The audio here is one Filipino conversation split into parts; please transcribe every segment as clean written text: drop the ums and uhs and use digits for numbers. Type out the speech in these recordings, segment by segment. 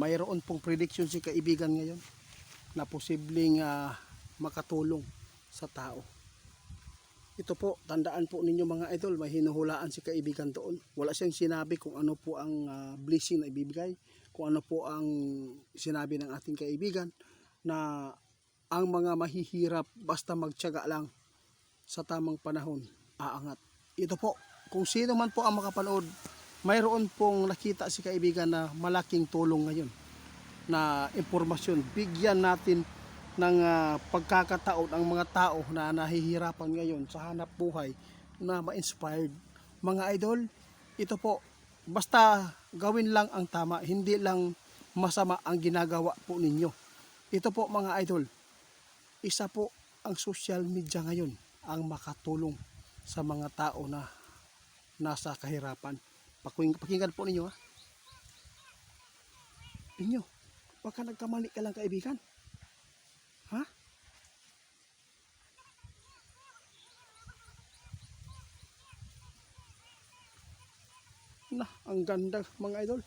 mayroon pong prediction si kaibigan ngayon na posibleng makatulong sa tao. Ito po, tandaan po ninyo mga idol, may hinuhulaan si kaibigan doon. Wala siyang sinabi kung ano po ang blessing na ibibigay, kung ano po ang sinabi ng ating kaibigan na ang mga mahihirap basta magtiyaga lang sa tamang panahon, aangat. Ito po, kung sino man po ang makapanood, mayroon pong nakita si kaibigan na malaking tulong ngayon na impormasyon. Bigyan natin ng pagkakataon ang mga tao na nahihirapan ngayon sa hanap buhay na ma-inspired. Mga idol, ito po, basta gawin lang ang tama, hindi lang masama ang ginagawa po ninyo. Ito po mga idol, isa po ang social media ngayon ang makatulong sa mga tao na nasa kahirapan. Pakinggan po ninyo ha. Inyo, baka nagkamali ka lang kaibigan. Ha? Na, ang ganda mga idol.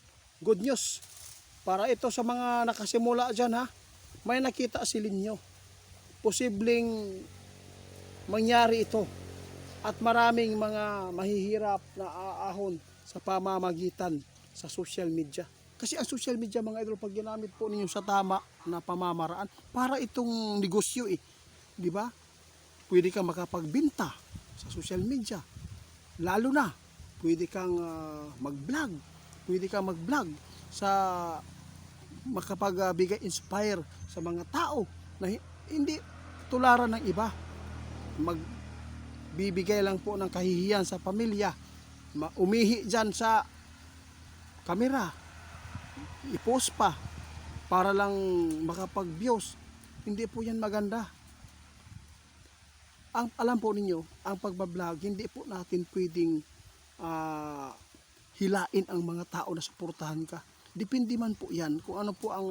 Good news. Para ito sa mga nakasimula dyan ha. May nakita si Linyo. Posibleng mangyari ito. At maraming mga mahihirap na aahon sa pamamagitan sa social media. Kasi ang social media mga idol, pag ginamit po ninyo sa tama na pamamaraan, para itong negosyo eh. Di ba? Pwede kang makapagbenta sa social media. Lalo na, pwede kang mag-vlog. Pwede kang mag-vlog sa makapagbigay inspire sa mga tao na hindi tularan ng iba. Magbibigay lang po ng kahihiyan sa pamilya. Umihi dyan sa kamera. I-post pa para lang makapag-views. Hindi po yan maganda. Alam po ninyo, ang pagbablog, hindi po natin pwedeng hilain ang mga tao na suportahan ka. Depende man po yan kung ano po ang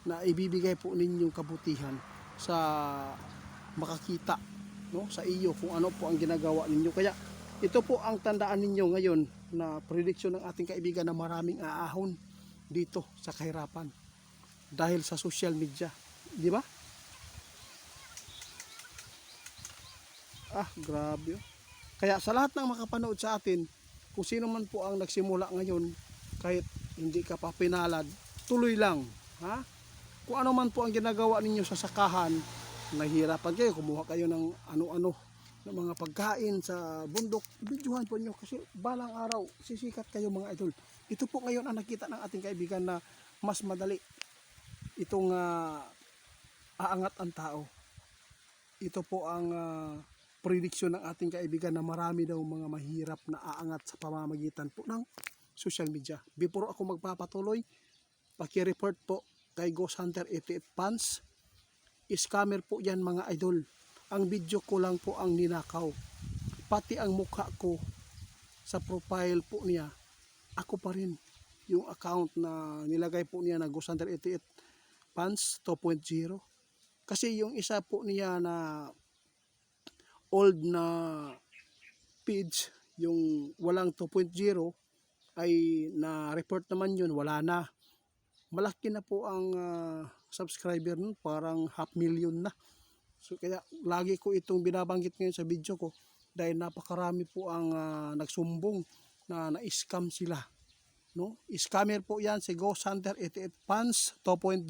na ibibigay po ninyong kabutihan sa makakita, no, sa iyo, kung ano po ang ginagawa ninyo. Kaya ito po ang tandaan ninyo ngayon na prediction ng ating kaibigan na maraming aahon dito sa kahirapan dahil sa social media, di ba? Grabe. Kaya sa lahat ng makapanood sa atin, kung sino man po ang nagsimula ngayon, kahit hindi ka pa pinalad, tuloy lang, ha? Kung ano man po ang ginagawa ninyo sa sakahan, nahihirapan kayo, kumuha kayo ng ano-ano, ng mga pagkain sa bundok, videohan po nyo kasi balang araw sisikat kayo mga idol. Ito po ngayon ang nakita ng ating kaibigan na mas madali itong aangat ang tao. Ito po ang prediction ng ating kaibigan na marami daw mga mahirap na aangat sa pamamagitan po ng social media. Before ako magpapatuloy, paki-report po kay Ghost Hunter 88 Fans. Scammer po yan mga idol. Ang video ko lang po ang ninakaw. Pati ang mukha ko sa profile po niya, ako pa rin. Yung account na nilagay po niya na Ghost Hunter 88 Fans 2.0. Kasi yung isa po niya na old na page, yung walang 2.0 ay na-report naman yun, wala na. Malaki na po ang subscriber nun, parang 500,000 na. So kaya lagi ko itong binabanggit ngayon sa video ko dahil napakarami po ang nagsumbong na na-scam sila. No? Scammer po yan si Ghost Hunter 88 Fans 2.0,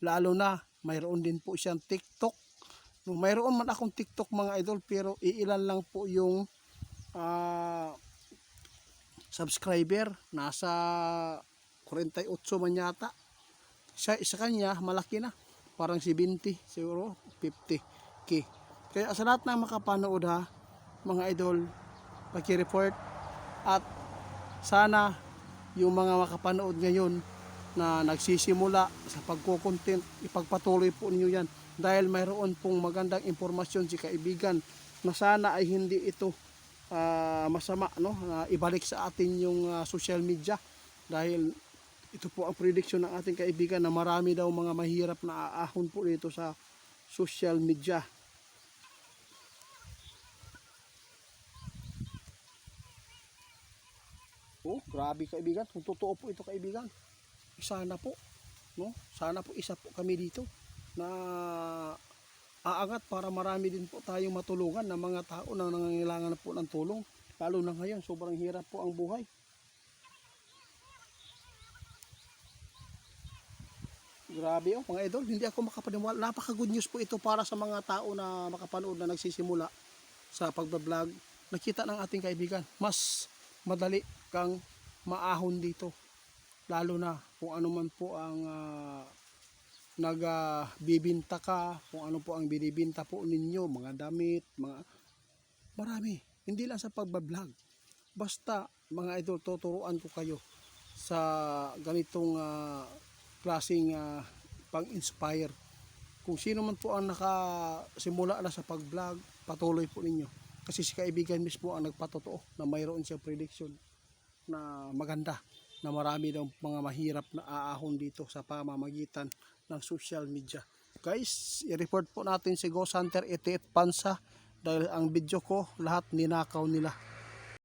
lalo na mayroon din po siyang TikTok. No, mayroon man akong TikTok mga idol pero iilan lang po yung subscriber, nasa 48 man yata. Sa kanya malaki na, parang 70, siguro 50k. Kaya sa lahat ng makapanood ha mga idol, paki-report at sana yung mga makapanood ngayon na nagsisimula sa pagko-content, ipagpatuloy po ninyo yan dahil mayroon pong magandang impormasyon si kaibigan na sana ay hindi ito masama, no, na ibalik sa atin yung social media dahil ito po ang prediction ng ating kaibigan na marami daw mga mahirap na aahon po dito sa social media. Oh, grabe kaibigan, kung totoo po ito kaibigan. sana po, no? Sana po isa po kami dito na aangat para marami din po tayong matulungan ng mga tao na nangangailangan po ng tulong. Lalo na ngayon, sobrang hirap po ang buhay. Grabe oh, mga idol, hindi ako makapaniwala. Napaka-good news po ito para sa mga tao na makapanood na nagsisimula sa pagbablog. Nakita ng ating kaibigan, mas madali kang maahon dito. Lalo na kung ano man po ang nagbibinta ka, kung ano po ang binibinta po ninyo, mga damit, mga marami. Hindi lang sa pagbablog. Basta mga idol, tuturuan ko kayo sa ganitong klaseng pang-inspire. Kung sino man po ang nakasimula na sa pag-vlog, patuloy po ninyo. Kasi si kaibigan mismo ang nagpatotoo na mayroon siyang prediction na maganda, na marami daw mga mahirap na aahon dito sa pamamagitan ng social media. Guys, i-report po natin si Ghost Hunter 88 Pansa dahil ang video ko lahat ninakaw nila.